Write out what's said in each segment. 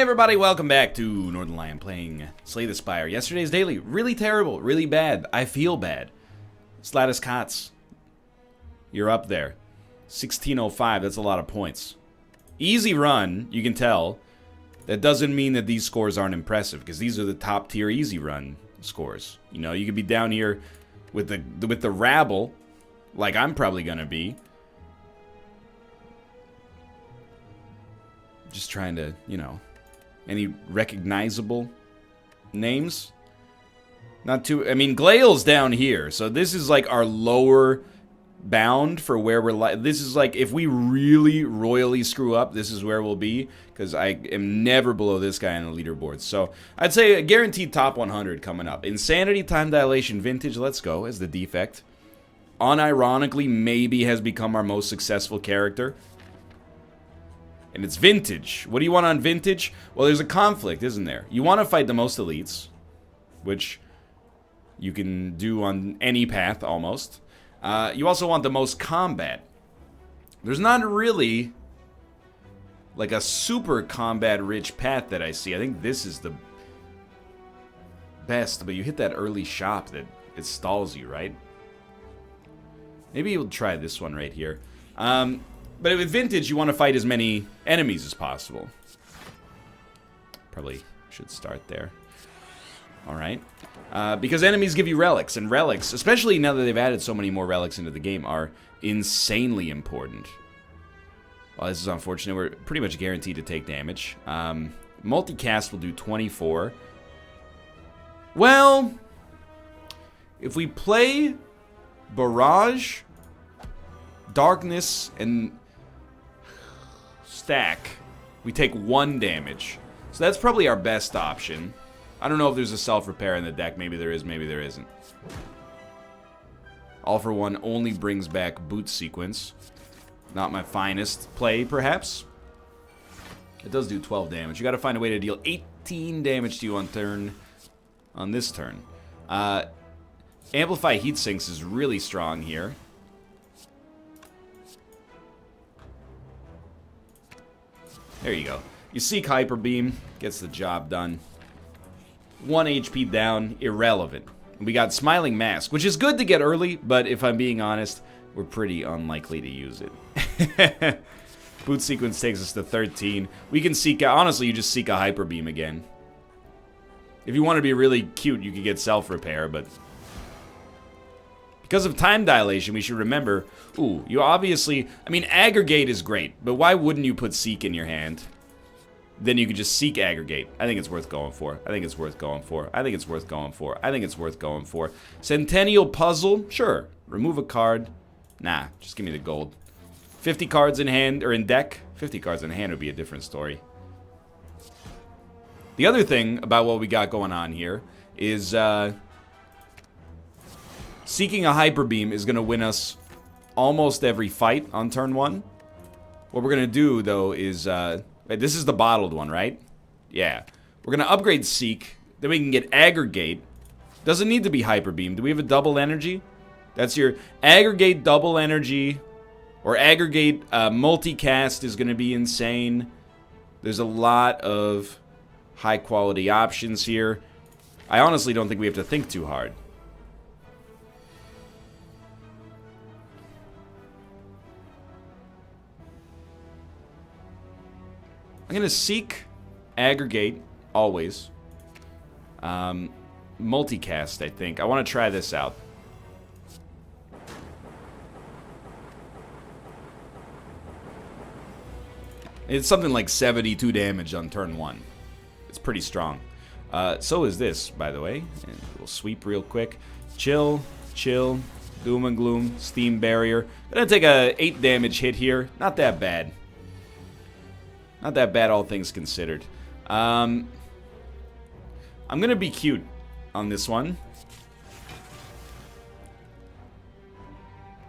everybody, welcome back to Northernlion playing Slay the Spire. Yesterday's daily, really terrible, really bad. I feel bad. Slatus Cots, you're up there. 1605, that's a lot of points. Easy run, you can tell. That doesn't mean that these scores aren't impressive, because these are the top tier easy run scores. You know, you could be down here with the rabble, like I'm probably gonna be. Just trying to, you know, any recognizable names? Not too, I mean, Glail's down here, so this is like our lower bound for where we're this is like, if we really royally screw up, this is where we'll be, because I am never below this guy on the leaderboard. So I'd say a guaranteed top 100 coming up. Insanity, Time Dilation, Vintage, let's go as the defect. Unironically, maybe has become our most successful character. And it's Vintage. What do you want on Vintage? Well, there's a conflict, isn't there? You want to fight the most elites, which you can do on any path, almost. You also want the most combat. There's not really, like, a super combat-rich path that I see. I think this is the best, but you hit that early shop that it stalls you, right? Maybe you'll try this one right here. But with Vintage, you want to fight as many enemies as possible. Probably should start there. Alright. Because enemies give you relics, and relics, especially now that they've added so many more relics into the game, are insanely important. Well, this is unfortunate. We're pretty much guaranteed to take damage. Multicast will do 24. Well, if we play Barrage, Darkness, and Stack, we take 1 damage. So that's probably our best option. I don't know if there's a self-repair in the deck. Maybe there is, maybe there isn't. All for One only brings back boot sequence. Not my finest play, perhaps. It does do 12 damage. You gotta find a way to deal 18 damage to you on this turn. Amplify Heat Sinks is really strong here. There you go. You Seek Hyper Beam, gets the job done. 1 HP down, irrelevant. We got Smiling Mask, which is good to get early, but if I'm being honest, we're pretty unlikely to use it. Boot Sequence takes us to 13. We can seek out, honestly, you just seek a Hyper Beam again. If you want to be really cute, you could get Self-Repair, but because of Time Dilation, we should remember, ooh, you obviously, I mean, Aggregate is great, but why wouldn't you put Seek in your hand? Then you could just Seek Aggregate. I think it's worth going for. I think it's worth going for. I think it's worth going for. I think it's worth going for. Centennial Puzzle, sure. Remove a card. Nah, just give me the gold. 50 cards in hand, or in deck. 50 cards in hand would be a different story. The other thing about what we got going on here is, seeking a Hyper Beam is going to win us almost every fight on turn 1. What we're going to do, though, is, this is the bottled one, right? Yeah. We're going to upgrade Seek, then we can get Aggregate. Doesn't need to be Hyper Beam. Do we have a double energy? That's your Aggregate double energy, or Aggregate multicast is going to be insane. There's a lot of high-quality options here. I honestly don't think we have to think too hard. I'm going to Seek Aggregate, always. Multicast, I think. I want to try this out. It's something like 72 damage on turn 1. It's pretty strong. So is this, by the way. And we'll sweep real quick. Chill, chill, Doom and Gloom, Steam Barrier. Gonna take a 8 damage hit here. Not that bad. Not that bad, all things considered. I'm gonna be cute on this one.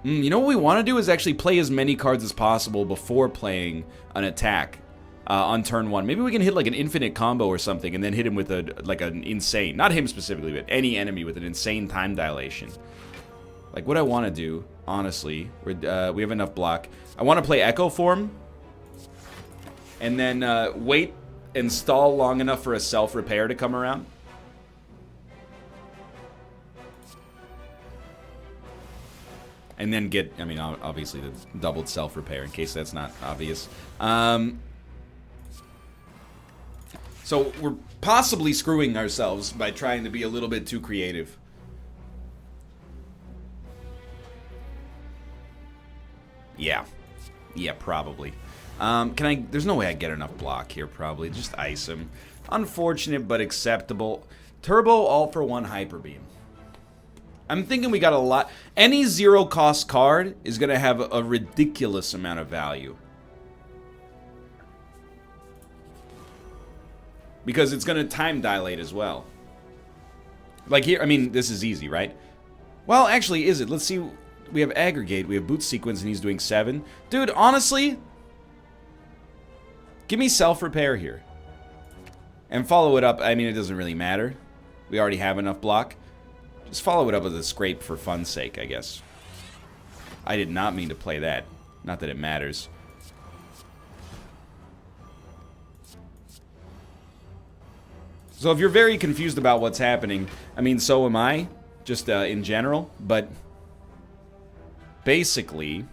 You know what we want to do is actually play as many cards as possible before playing an attack on turn 1. Maybe we can hit like an infinite combo or something and then hit him with an insane, not him specifically, but any enemy with an insane Time Dilation. Like what I want to do, honestly, we have enough block. I want to play Echo Form. And then wait and stall long enough for a self-repair to come around. And then get, I mean, obviously the doubled self-repair in case that's not obvious. So we're possibly screwing ourselves by trying to be a little bit too creative. Yeah. Yeah, probably. There's no way I get enough block here, probably. Just ice him. Unfortunate, but acceptable. Turbo all for one Hyper Beam. I'm thinking we got a lot. Any zero cost card is going to have a ridiculous amount of value. Because it's going to time dilate as well. Like here, I mean, this is easy, right? Well, actually, is it? Let's see. We have Aggregate, we have Boot Sequence, and he's doing 7. Dude, honestly, give me Self-Repair here. And follow it up. I mean, it doesn't really matter. We already have enough block. Just follow it up with a Scrape for fun's sake, I guess. I did not mean to play that. Not that it matters. So if you're very confused about what's happening, I mean, so am I, just in general, but basically,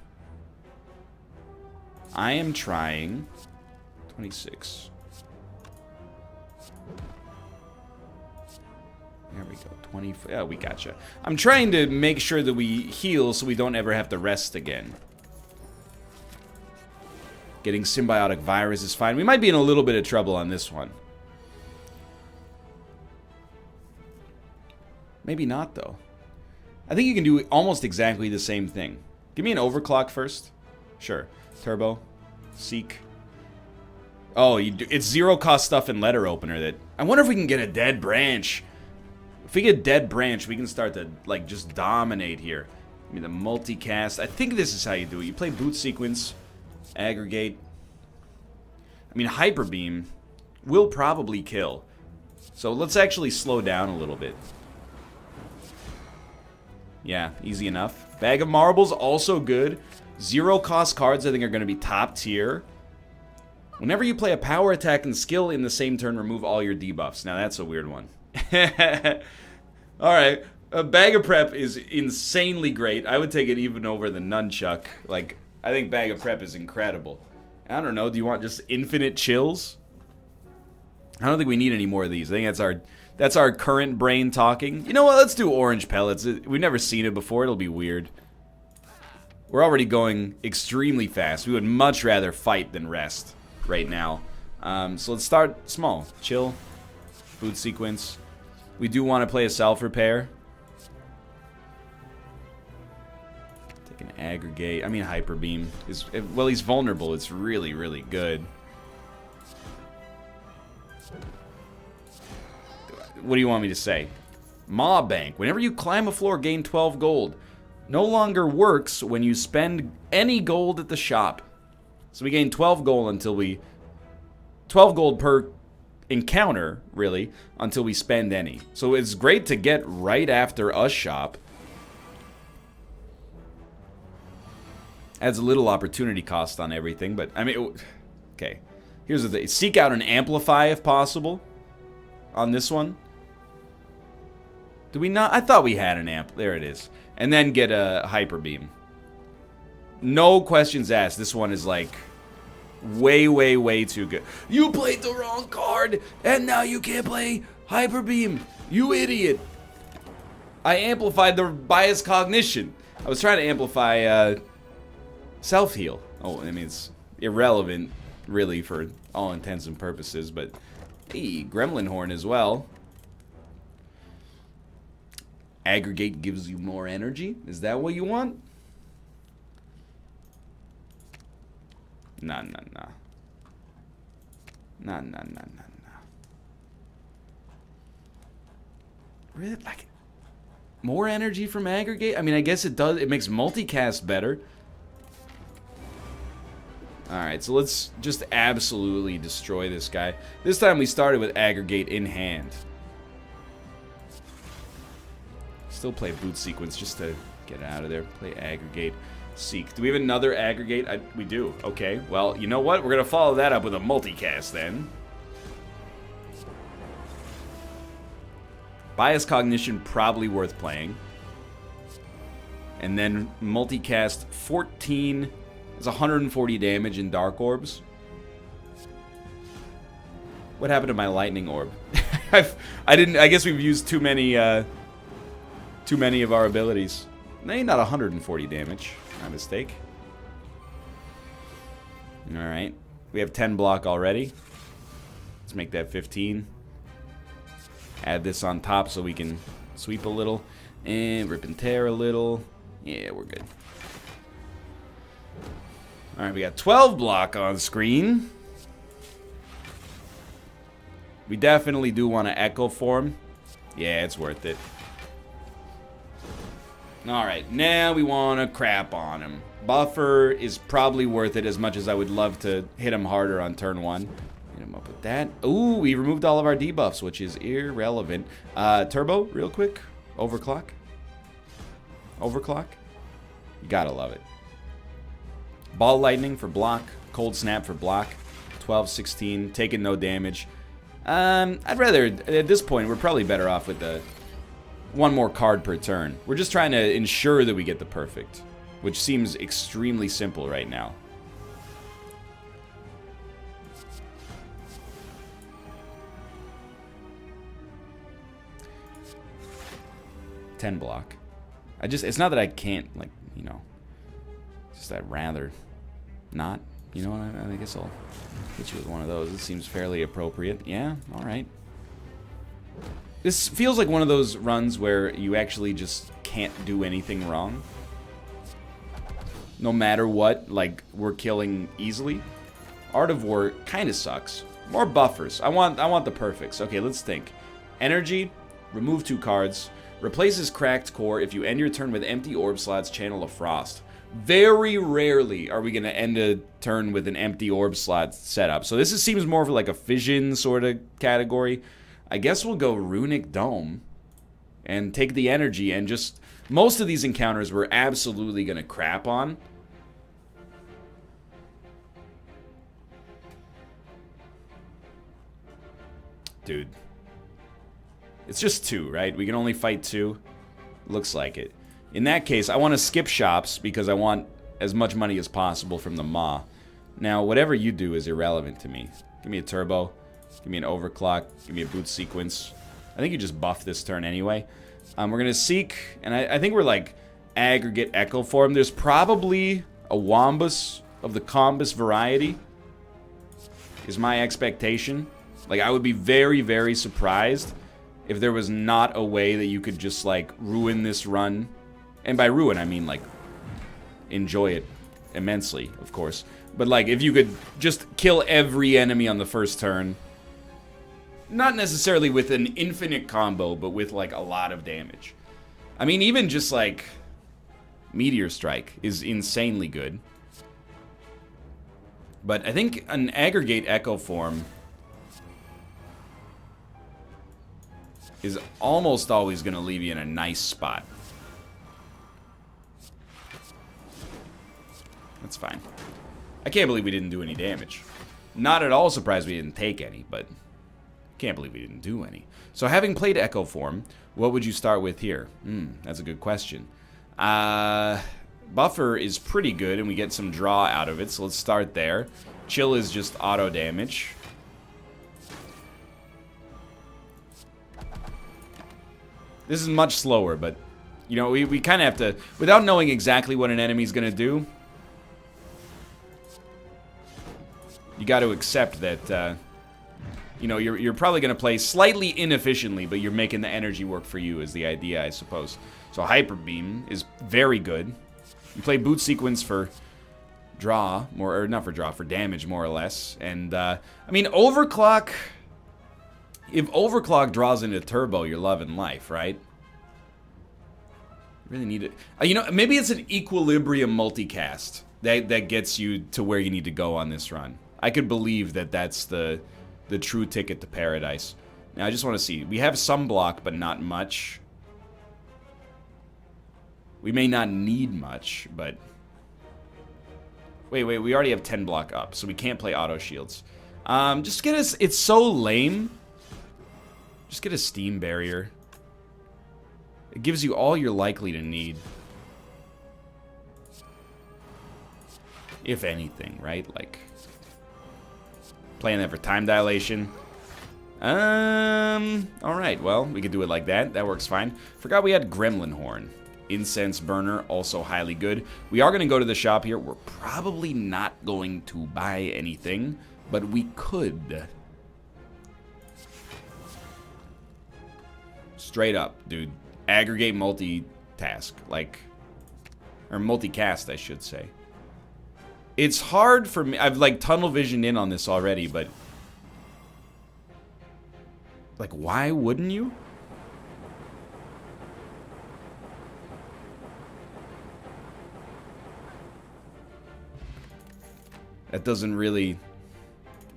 I am trying 26. There we go, 20, yeah, we gotcha. I'm trying to make sure that we heal so we don't ever have to rest again. Getting Symbiotic Virus is fine. We might be in a little bit of trouble on this one. Maybe not, though. I think you can do almost exactly the same thing. Give me an Overclock first. Sure. Turbo. Seek. Oh, it's zero cost stuff in Letter Opener that... I wonder if we can get a Dead Branch. If we get Dead Branch, we can start to, like, just dominate here. Give me the multicast. I think this is how you do it. You play Boot Sequence. Aggregate. I mean, Hyper Beam will probably kill. So let's actually slow down a little bit. Yeah, easy enough. Bag of Marbles, also good. Zero cost cards, I think, are going to be top tier. Whenever you play a power attack and skill in the same turn, remove all your debuffs. Now, that's a weird one. Alright, a Bag of Prep is insanely great. I would take it even over the Nunchuck. Like, I think Bag of Prep is incredible. I don't know, do you want just infinite chills? I don't think we need any more of these. I think that's our current brain talking. You know what? Let's do Orange Pellets. We've never seen it before. It'll be weird. We're already going extremely fast. We would much rather fight than rest right now. So let's start small. Chill. Boot Sequence. We do want to play a Self-Repair. Take an Aggregate. I mean, Hyper Beam. Well, he's vulnerable. It's really, really good. What do you want me to say? Maw Bank. Whenever you climb a floor, gain 12 gold. No longer works when you spend any gold at the shop. So we gain 12 gold until we... 12 gold per encounter, really, until we spend any. So it's great to get right after a shop. Adds a little opportunity cost on everything, but, I mean... Okay. Here's the thing. Seek out and amplify if possible on this one. Do we not? I thought we had an amp. There it is. And then get a Hyper Beam. No questions asked. This one is like way, way, way too good. You played the wrong card, and now you can't play Hyper Beam. You idiot. I amplified the bias cognition. I was trying to amplify self-heal. Oh, I mean, it's irrelevant, really, for all intents and purposes, but hey, Gremlin Horn as well. Aggregate gives you more energy. Is that what you want? Nah. Really? Like, more energy from Aggregate? I mean, I guess it does. It makes multicast better. Alright, so let's just absolutely destroy this guy. This time we started with Aggregate in hand. Still play Boot Sequence just to get out of there. Play Aggregate. Seek. Do we have another Aggregate? We do. Okay. Well, you know what? We're going to follow that up with a multicast then. Bias Cognition, probably worth playing. And then multicast 14 is 140 damage in Dark Orbs. What happened to my Lightning Orb? I guess we've used too many of our abilities. Maybe not 140 damage. My mistake. Alright. We have 10 block already. Let's make that 15. Add this on top so we can sweep a little. And rip and tear a little. Yeah, we're good. Alright, we got 12 block on screen. We definitely do want to Echo Form. Yeah, it's worth it. Alright, now we want to crap on him. Buffer is probably worth it as much as I would love to hit him harder on turn 1. Hit him up with that. Ooh, we removed all of our debuffs, which is irrelevant. Turbo, real quick. Overclock. Overclock. You gotta love it. Ball Lightning for block. Cold Snap for block. 12, 16. Taking no damage. I'd rather, at this point, we're probably better off with the one more card per turn. We're just trying to ensure that we get the perfect, which seems extremely simple right now. Ten block. It's not that I can't, like, you know, it's just I'd rather not. You know what, I guess I'll hit you with one of those. It seems fairly appropriate. Yeah, alright. This feels like one of those runs where you actually just can't do anything wrong. No matter what, like, we're killing easily. Art of War kind of sucks. More buffers. I want the perfects. Okay, let's think. Energy, remove 2 cards. Replaces Cracked Core if you end your turn with empty orb slots, Channel of Frost. Very rarely are we going to end a turn with an empty orb slot setup. So this seems more of like a fission sort of category. I guess we'll go Runic Dome and take the energy and just... Most of these encounters we're absolutely going to crap on. Dude. It's just 2, right? We can only fight 2. Looks like it. In that case, I want to skip shops because I want as much money as possible from the Maw. Now, whatever you do is irrelevant to me. Give me a turbo. Give me an overclock. Give me a boot sequence. I think you just buff this turn anyway. We're going to seek, and I think we're like aggregate echo form. There's probably a Wombus of the Combus variety, is my expectation. Like, I would be very, very surprised if there was not a way that you could just, like, ruin this run. And by ruin, I mean, like, enjoy it immensely, of course. But, like, if you could just kill every enemy on the first turn. Not necessarily with an infinite combo, but with, like, a lot of damage. I mean, even just, like, Meteor Strike is insanely good. But I think an aggregate echo form is almost always going to leave you in a nice spot. That's fine. I can't believe we didn't do any damage. Not at all surprised we didn't take any, but can't believe we didn't do any. So having played Echo Form, what would you start with here? That's a good question. Buffer is pretty good, and we get some draw out of it, so let's start there. Chill is just auto damage. This is much slower, but, you know, we kind of have to, without knowing exactly what an enemy's going to do, you got to accept that, you know, you're probably going to play slightly inefficiently, but you're making the energy work for you is the idea, I suppose. So Hyper Beam is very good. You play Boot Sequence for draw, or not for draw, for damage, more or less. And, I mean, Overclock... If Overclock draws into Turbo, you're loving life, right? You really need it. You know, maybe it's an Equilibrium multicast that gets you to where you need to go on this run. I could believe that that's the true ticket to paradise. Now, I just want to see. We have some block, but not much. We may not need much, but... Wait, we already have 10 block up, so we can't play auto shields. Just get us... It's so lame. Just get a Steam Barrier. It gives you all you're likely to need. If anything, right? Like, playing that for time dilation. Alright, well, we could do it like that. That works fine. Forgot we had Gremlin Horn. Incense Burner, also highly good. We are going to go to the shop here. We're probably not going to buy anything, but we could. Straight up, dude. Aggregate multitask. Like, or multicast, I should say. It's hard for me. I've, like, tunnel visioned in on this already, but... Like, why wouldn't you? That doesn't really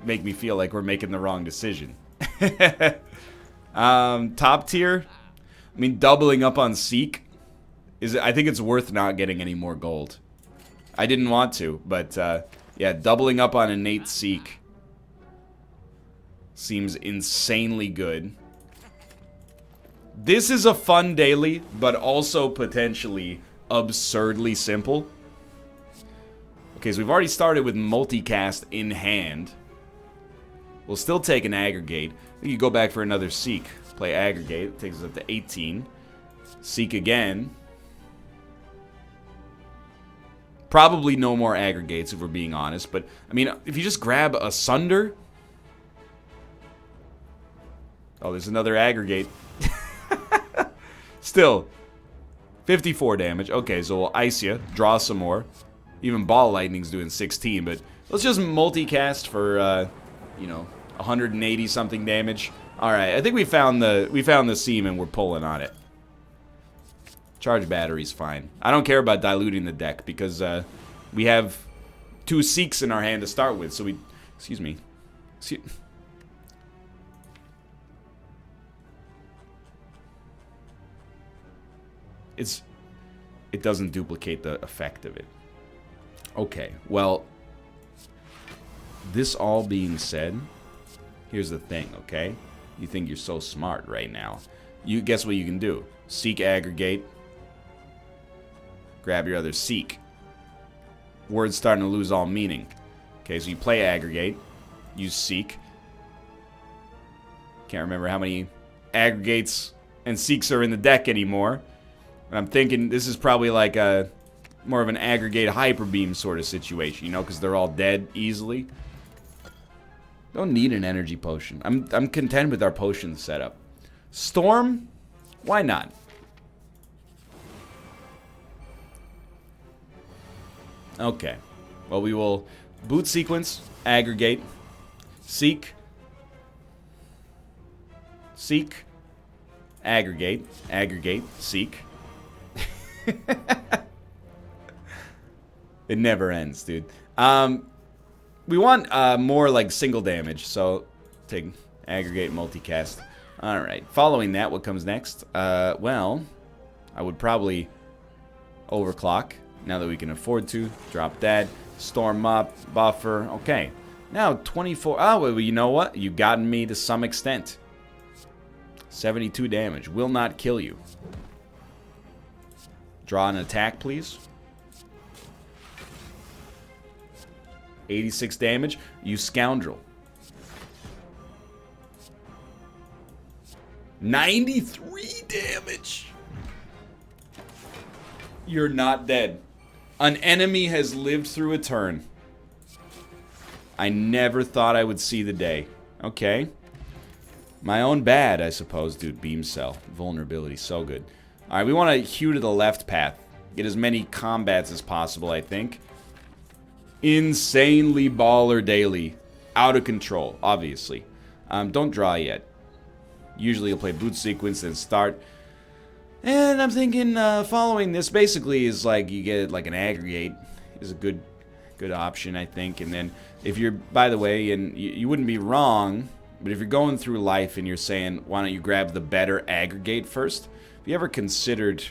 make me feel like we're making the wrong decision. Top tier? I mean, doubling up on Seek is, I think it's worth not getting any more gold. I didn't want to, but yeah, doubling up on innate Seek seems insanely good. This is a fun daily, but also potentially absurdly simple. Okay, so we've already started with multicast in hand. We'll still take an aggregate. We could go back for another Seek. Play aggregate. It takes us up to 18. Seek again. Probably no more aggregates if we're being honest. But, I mean, if you just grab a Sunder. Oh, there's another aggregate. Still. 54 damage. Okay, so we'll ice you. Draw some more. Even Ball Lightning's doing 16, but let's just multicast for, you know, 180 something damage. All right, I think we found the seam and we're pulling on it. Charge battery's fine. I don't care about diluting the deck because we have 2 Seeks in our hand to start with. So we, excuse me. It doesn't duplicate the effect of it. Okay, well, this all being said, here's the thing, okay? You think you're so smart right now. You guess what you can do? Seek aggregate. Grab your other Seek. Word's starting to lose all meaning. Okay, so you play aggregate. Use Seek. Can't remember how many aggregates and Seeks are in the deck anymore. But I'm thinking this is probably like a... more of an aggregate hyper beam sort of situation, you know, because they're all dead easily. Don't need an energy potion. I'm content with our potion setup. Storm? Why not? Okay. Well, we will boot sequence, aggregate, Seek, Seek, aggregate, aggregate, Seek. It never ends, dude. We want more like single damage, so take aggregate multicast. Alright, following that, what comes next? Well, I would probably overclock, now that we can afford to. Drop that, storm up, buffer, okay. Now, 24, oh, well, you know what? You've gotten me to some extent. 72 damage, will not kill you. Draw an attack, please. 86 damage, you scoundrel. 93 damage. You're not dead. An enemy has lived through a turn. I never thought I would see the day. Okay. My own bad, I suppose. Dude, beam cell. Vulnerability, so good. Alright, we want to hew to the left path. Get as many combats as possible, I think. Insanely baller daily. Out of control, obviously. Don't draw yet. Usually you'll play boot sequence and start. And I'm thinking following this basically is like you get like an aggregate is a good option, I think. And then if you're, by the way, and you wouldn't be wrong, but if you're going through life and you're saying, why don't you grab the better aggregate first? Have you ever considered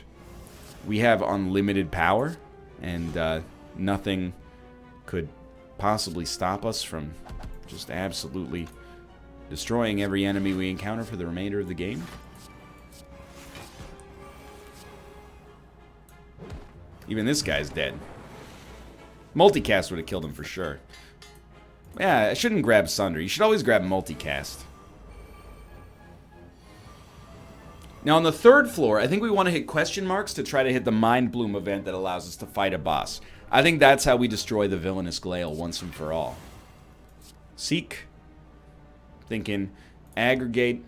we have unlimited power and nothing could possibly stop us from just absolutely destroying every enemy we encounter for the remainder of the game? Even this guy's dead. Multicast would have killed him for sure. Yeah, I shouldn't grab Sunder. You should always grab multicast. Now on the third floor, I think we want to hit question marks to try to hit the Mind Bloom event that allows us to fight a boss. I think that's how we destroy the villainous Glail once and for all. Seek. Thinking aggregate.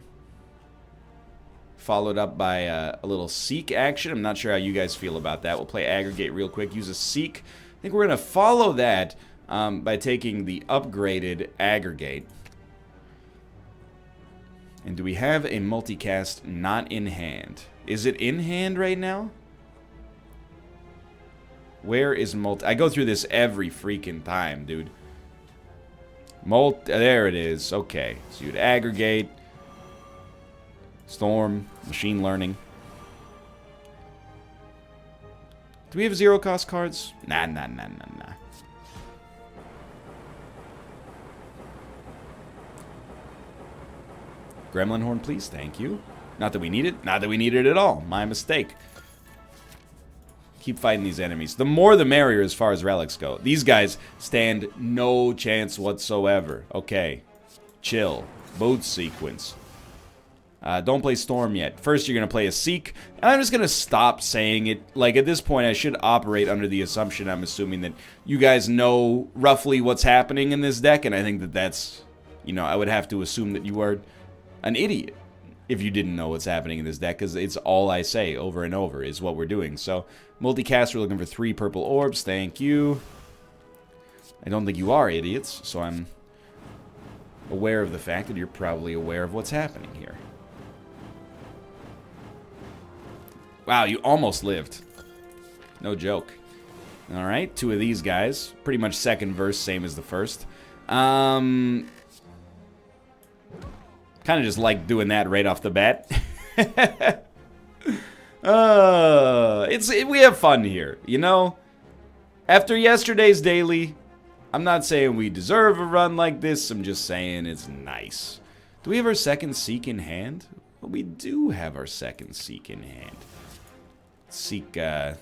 Followed up by a little seek action. I'm not sure how you guys feel about that. We'll play aggregate real quick. Use a seek. I think we're going to follow that by taking the upgraded aggregate. And do we have a multicast not in hand? Is it in hand right now? Where is multi... I go through this every freaking time, dude. There it is. Okay. So you'd aggregate. Storm. Machine learning. Do we have zero cost cards? Nah. Gremlin Horn, please. Thank you. Not that we need it. Not that we need it at all. My mistake. Keep fighting these enemies. The more the merrier as far as relics go. These guys stand no chance whatsoever. Okay. Chill. Boat sequence. Don't play Storm yet. First, you're going to play a Seek. And I'm just going to stop saying it. Like, at this point, I should operate under the assumption, I'm assuming, that you guys know roughly what's happening in this deck. And I think that that's, you know, I would have to assume that you are an idiot if you didn't know what's happening in this deck, because it's all I say over and over is what we're doing. So, multicast, we're looking for 3 purple orbs. Thank you. I don't think you are idiots, so I'm aware of the fact that you're probably aware of what's happening here. Wow, you almost lived. No joke. Alright, 2 of these guys. Pretty much second verse, same as the first. Kind of just like doing that right off the bat. We have fun here, you know? After yesterday's daily, I'm not saying we deserve a run like this. I'm just saying it's nice. Do we have our second Seek in hand? Well, we do have our second Seek in hand. Seek, aggregate.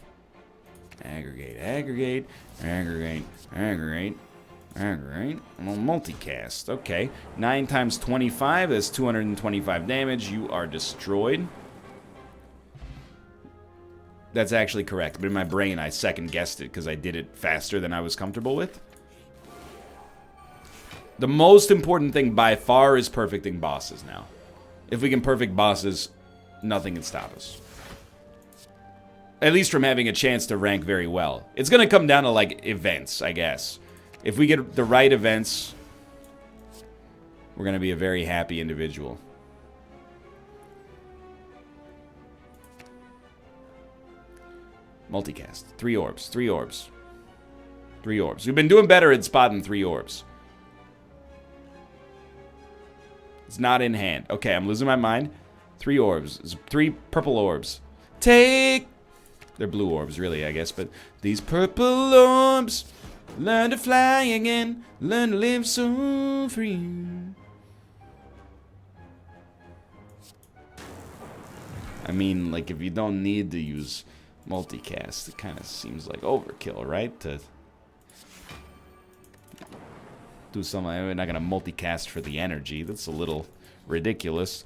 Multicast. Okay. 9 times 25. That's 225 damage. You are destroyed. That's actually correct. But in my brain, I second-guessed it because I did it faster than I was comfortable with. The most important thing by far is perfecting bosses now. If we can perfect bosses, nothing can stop us. At least from having a chance to rank very well. It's going to come down to, like, events, I guess. If we get the right events, we're going to be a very happy individual. Multicast. 3 orbs. 3 orbs. 3 orbs. We've been doing better at spotting 3 orbs. It's not in hand. Okay, I'm losing my mind. 3 orbs. 3 purple orbs. Take... They're blue orbs, really, I guess. But these purple orbs... Learn to fly again. Learn to live so free. I mean, like, if you don't need to use multicast, it kind of seems like overkill, right? To do something. We're not going to multicast for the energy. That's a little ridiculous.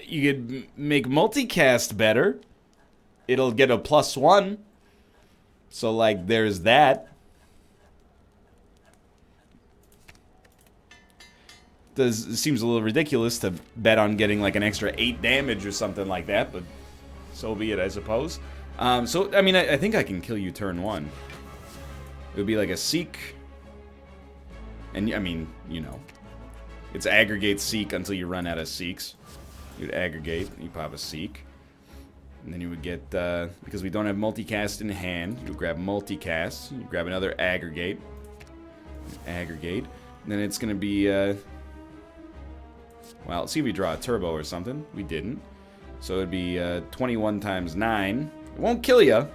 You could make multicast better. It'll get a +1. So, like, there's that. It seems a little ridiculous to bet on getting, like, an extra 8 damage or something like that, but so be it, I suppose. So, I mean, I think I can kill you turn 1. It would be like a Seek. And, I mean, you know. It's aggregate Seek until you run out of Seeks. You'd aggregate, you pop a Seek. And then you would get, because we don't have multicast in hand, you would grab multicast, you grab another aggregate. Aggregate. And then it's going to be, well, let's see if we draw a turbo or something. We didn't. So it'd be 21 times 9. It won't kill you.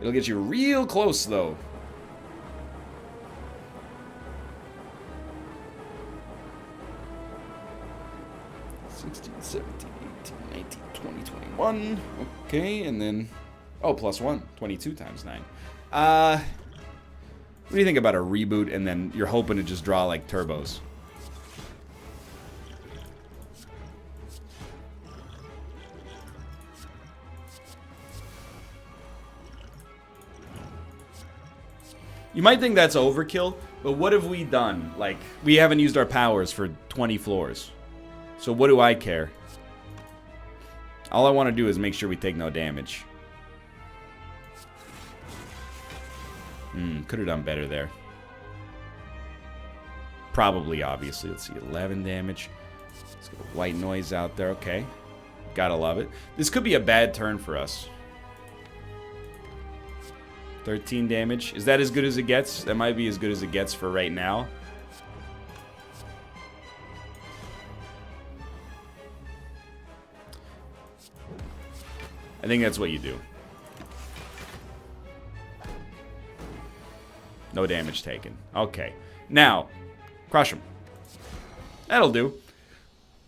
It'll get you real close, though. 16, 17, 18, 19, 20, 21. Okay, and then... Oh, plus 1. 22 times 9. What do you think about a reboot and then you're hoping to just draw, like, turbos? You might think that's overkill, but what have we done? Like, we haven't used our powers for 20 floors. So what do I care? All I want to do is make sure we take no damage. Could have done better there. Probably, obviously. Let's see, 11 damage. Let's get a white noise out there. Okay. Gotta love it. This could be a bad turn for us. 13 damage. Is that as good as it gets? That might be as good as it gets for right now. I think that's what you do. No damage taken. Okay. Now, crush him. That'll do.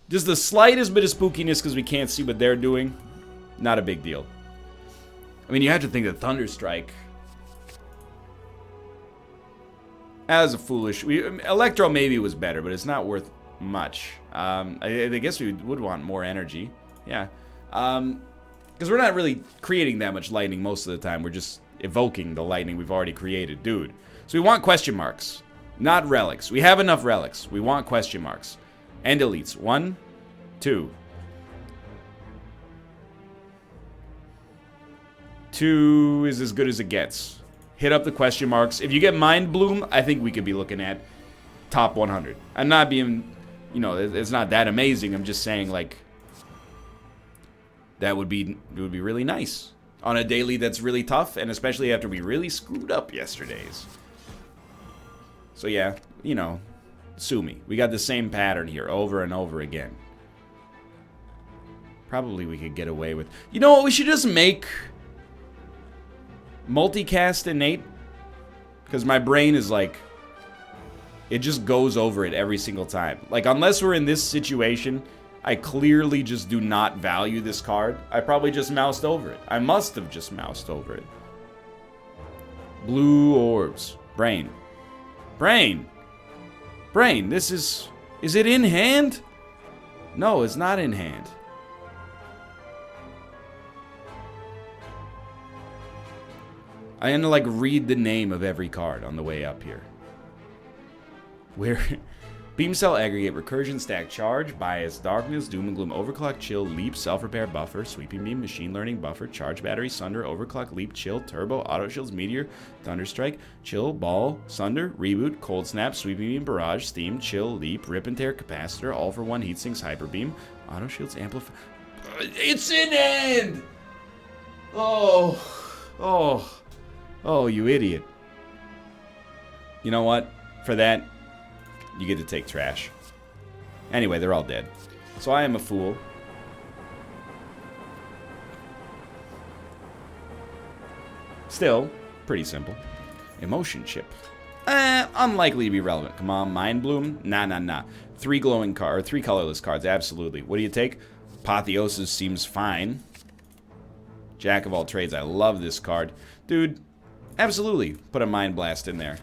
Just the slightest bit of spookiness because we can't see what they're doing. Not a big deal. I mean, you have to think that Thunderstrike... As a foolish... Electro maybe was better, but it's not worth much. I guess we would want more energy. Yeah. Because we're not really creating that much lightning most of the time. We're just evoking the lightning we've already created. Dude. So we want question marks. Not relics. We have enough relics. We want question marks. And elites. 1, 2. 2 is as good as it gets. Hit up the question marks. If you get Mind Bloom, I think we could be looking at top 100. I'm not being, you know, it's not that amazing. I'm just saying, like, it would be really nice on a daily that's really tough, and especially after we really screwed up yesterday's. So yeah, you know, sue me. We got the same pattern here over and over again. Probably we could get away with... You know what? We should just make... multicast innate, because my brain is like, it just goes over it every single time. Like, unless we're in this situation, I clearly just do not value this card. I probably just moused over it. I must have just moused over it. Blue orbs. Brain. Brain. Brain. This is it in hand? No, it's not in hand. I had to, like, read the name of every card on the way up here. Where? Beam Cell, Aggregate, Recursion, Stack, Charge, Bias, Darkness, Doom and Gloom, Overclock, Chill, Leap, Self-Repair, Buffer, Sweeping Beam, Machine Learning, Buffer, Charge Battery, Sunder, Overclock, Leap, Chill, Turbo, Auto Shields, Meteor, Thunderstrike, Chill, Ball, Sunder, Reboot, Cold Snap, Sweeping Beam, Barrage, Steam, Chill, Leap, Rip and Tear, Capacitor, All for One, Heat Sinks, Hyper Beam, Auto Shields, Amplify... It's in hand! Oh, you idiot. You know what? For that, you get to take trash. Anyway, they're all dead. So I am a fool. Still, pretty simple. Emotion chip. Unlikely to be relevant. Come on, Mind Bloom? Nah. 3 glowing cards, or 3 colorless cards, absolutely. What do you take? Apotheosis seems fine. Jack of all trades, I love this card. Dude, absolutely. Put a Mind Blast in there.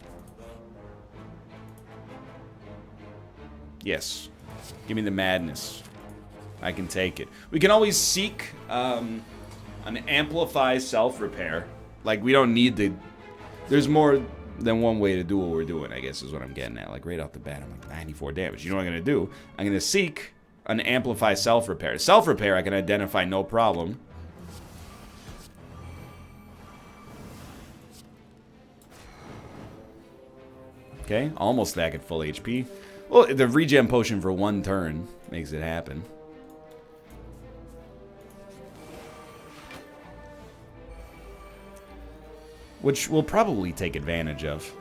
Yes. Give me the madness. I can take it. We can always seek an Amplify Self-Repair. Like, we don't need to... There's more than one way to do what we're doing, I guess is what I'm getting at. Like, right off the bat, I'm like, 94 damage. You know what I'm going to do? I'm going to seek an Amplify Self-Repair. Self-Repair I can identify no problem. Okay, almost back at full HP. Well, the regen potion for 1 turn makes it happen. Which we'll probably take advantage of.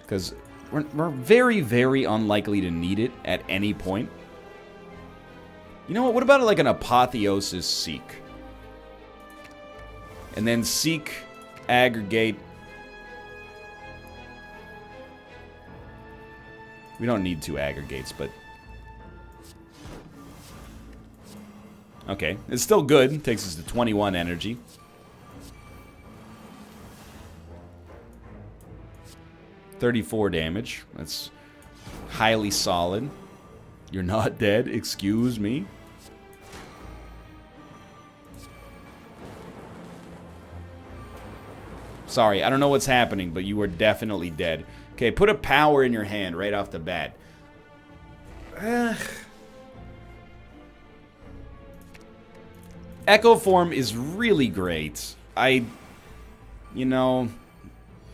Because we're very, very unlikely to need it at any point. You know what about like an Apotheosis Seek? And then Seek, Aggregate... We don't need 2 aggregates, but Okay, it's still good. Takes us to 21 energy. $34 damage. That's highly solid. You're not dead. Excuse me. Sorry, I don't know what's happening, but you are definitely dead. Okay, put a power in your hand right off the bat. Echo form is really great. You know,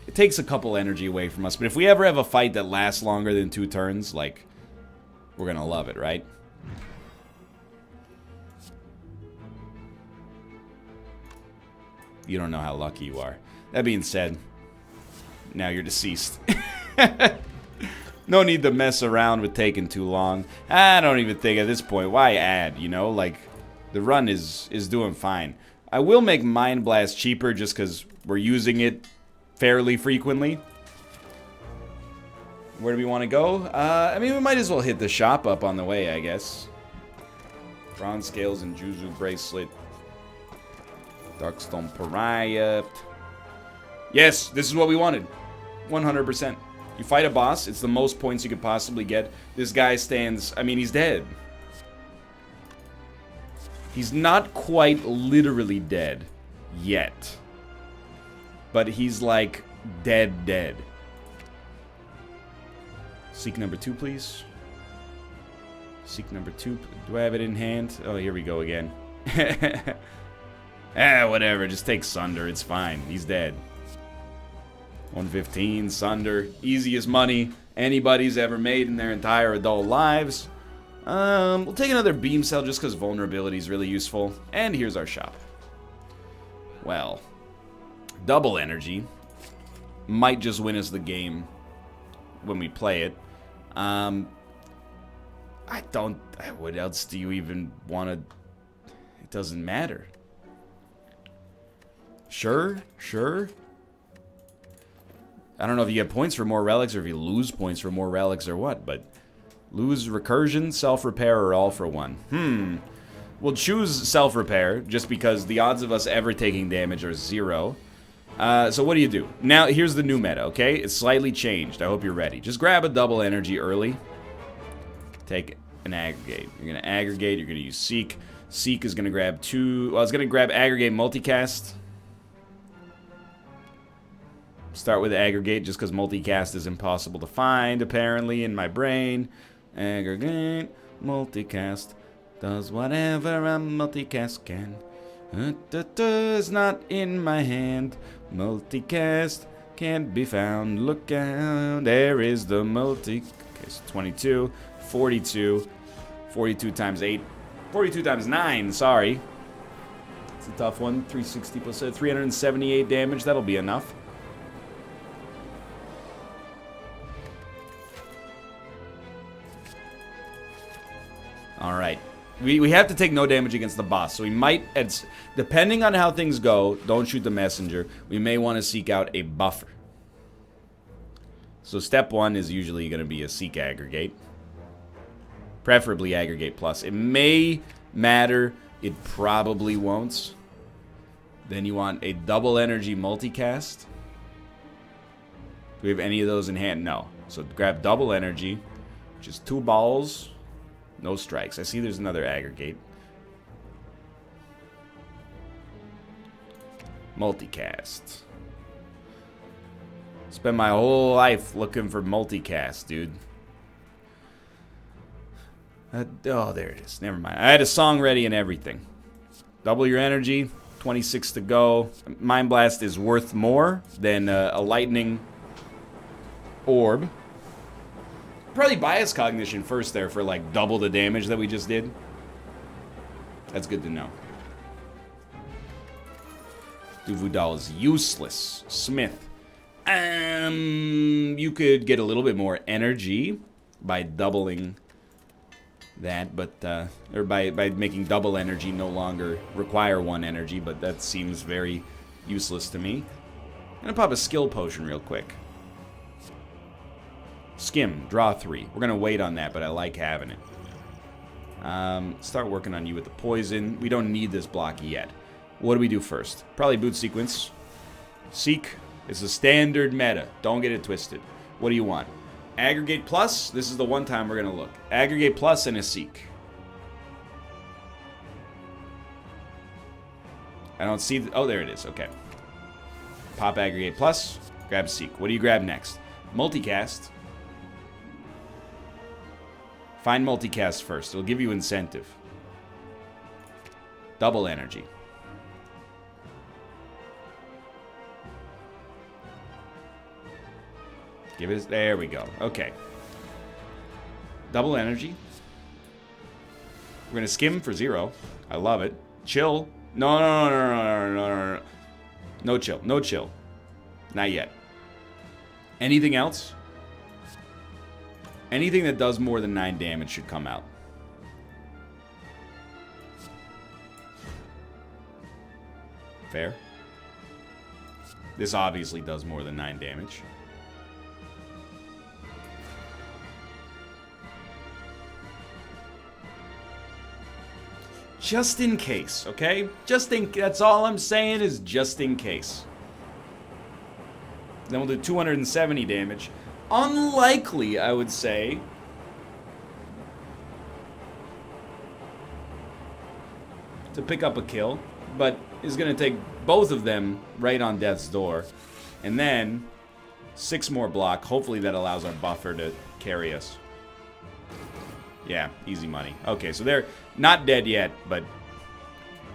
it takes a couple energy away from us, but if we ever have a fight that lasts longer than 2 turns, like, we're gonna love it, right? You don't know how lucky you are. That being said, now you're deceased. No need to mess around with taking too long. I don't even think at this point, why add, you know? Like, the run is doing fine. I will make Mind Blast cheaper just because we're using it fairly frequently. Where do we want to go? I mean, we might as well hit the shop up on the way, I guess. Bronze Scales and Juzu Bracelet. Darkstone Pariah. Yes, this is what we wanted. 100%. You fight a boss, it's the most points you could possibly get. This guy stands... I mean, he's dead. He's not quite literally dead yet. But he's like dead. Seek number 2, please. Seek number 2. Do I have it in hand? Oh, here we go again. Whatever. Just take Sunder. It's fine. He's dead. 115, Sunder. Easiest money anybody's ever made in their entire adult lives. We'll take another Beam Cell just because vulnerability is really useful. And here's our shop. Well, double energy might just win us the game when we play it. What else do you even want to... It doesn't matter. Sure. I don't know if you get points for more relics or if you lose points for more relics or what, but lose recursion, self-repair, or all for one. We'll choose self-repair just because the odds of us ever taking damage are 0. So what do you do? Now, here's the new meta, okay? It's slightly changed. I hope you're ready. Just grab a double energy early. Take an aggregate. You're going to aggregate. You're going to use Seek. Seek is going to grab 2... Well, it's going to grab aggregate multicast. Start with aggregate just because multicast is impossible to find, apparently, in my brain. Aggregate, multicast, does whatever a multicast can. Is not in my hand. Multicast can't be found. Look out, there is the multi... Okay, so 22, 42, 42 times 8, 42 times 9, sorry. It's a tough one. 360 plus 378 damage, that'll be enough. Alright. We have to take no damage against the boss, so we might, depending on how things go, don't shoot the messenger, we may want to seek out a buffer. So step 1 is usually going to be a Seek aggregate. Preferably aggregate plus. It may matter, it probably won't. Then you want a double energy multicast. Do we have any of those in hand? No. So grab double energy, which is 2 balls. No strikes. I see there's another aggregate. Multicast. Spend my whole life looking for multicast, dude. Oh, there it is. Never mind. I had a song ready and everything. Double your energy. 26 to go. Mind Blast is worth more than a lightning orb. Probably Bias Cognition first there for like double the damage that we just did. That's good to know. Duvudal is useless. Smith. You could get a little bit more energy by doubling that, but or by making double energy no longer require 1 energy, but that seems very useless to me. I'm gonna pop a skill potion real quick. Skim, draw 3. We're gonna wait on that, but I like having it. Start working on you with the poison. We don't need this block yet. What do we do first? Probably boot sequence. Seek is the standard meta. Don't get it twisted. What do you want? Aggregate plus. This is the one time we're going to look. Aggregate plus and a seek. I don't see... oh, there it is. Okay. Pop aggregate plus. Grab seek. What do you grab next? Multicast. Find multicast first. It'll give you incentive. Double energy. Give it... there we go. Okay. Double energy. We're going to skim for 0. I love it. Chill. No, no, no, no, no, no, no, no. No chill. No chill. Not yet. Anything else? Anything that does more than 9 damage should come out. Fair. This obviously does more than 9 damage. Just in case, okay? Just in... that's all I'm saying is just in case. Then we'll do 270 damage. Unlikely, I would say. To pick up a kill. But is going to take both of them right on death's door. And then 6 more block. Hopefully that allows our buffer to carry us. Yeah, easy money. Okay, so they're not dead yet, but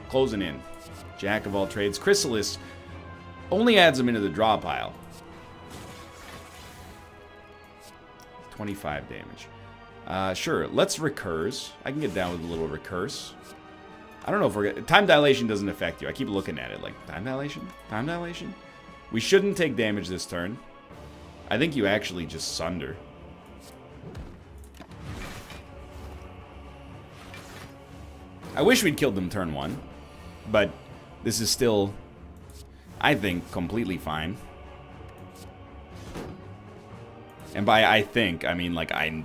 closing in. Jack of all trades. Chrysalis only adds them into the draw pile. 25 damage. Sure, let's recurse. I can get down with a little recurse. I don't know if we're... time dilation doesn't affect you. I keep looking at it like, time dilation? Time dilation? We shouldn't take damage this turn. I think you actually just sunder. I wish we'd killed them turn 1, but this is still, I think, completely fine. And by I think, I mean, like, I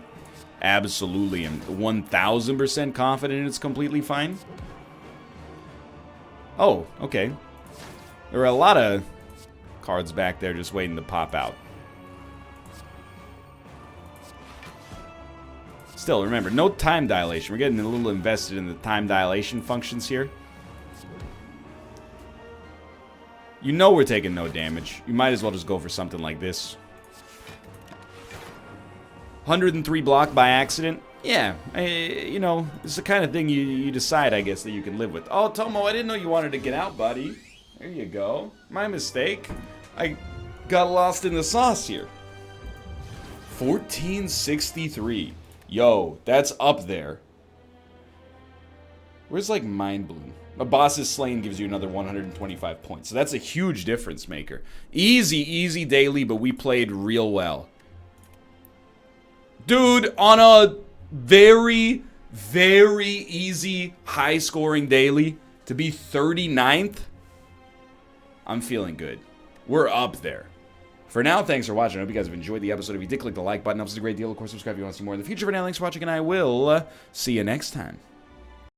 absolutely am 1000% confident it's completely fine. Oh, okay. There were a lot of cards back there just waiting to pop out. Still, remember, no time dilation. We're getting a little invested in the time dilation functions here. You know we're taking no damage. You might as well just go for something like this. 103 block by accident. Yeah, you know, it's the kind of thing you decide, I guess, that you can live with. Oh, Tomo, I didn't know you wanted to get out, buddy. There you go. My mistake. I got lost in the sauce here. 1463. Yo, that's up there. Where's, like, Mind Bloom? A boss's slain gives you another 125 points. So that's a huge difference maker. Easy, easy daily, but we played real well. Dude, on a very, very easy, high-scoring daily, to be 39th, I'm feeling good. We're up there. For now, thanks for watching. I hope you guys have enjoyed the episode. If you did, click the like button. It helps us a great deal. Of course, subscribe if you want to see more in the future. For now, thanks for watching, and I will see you next time.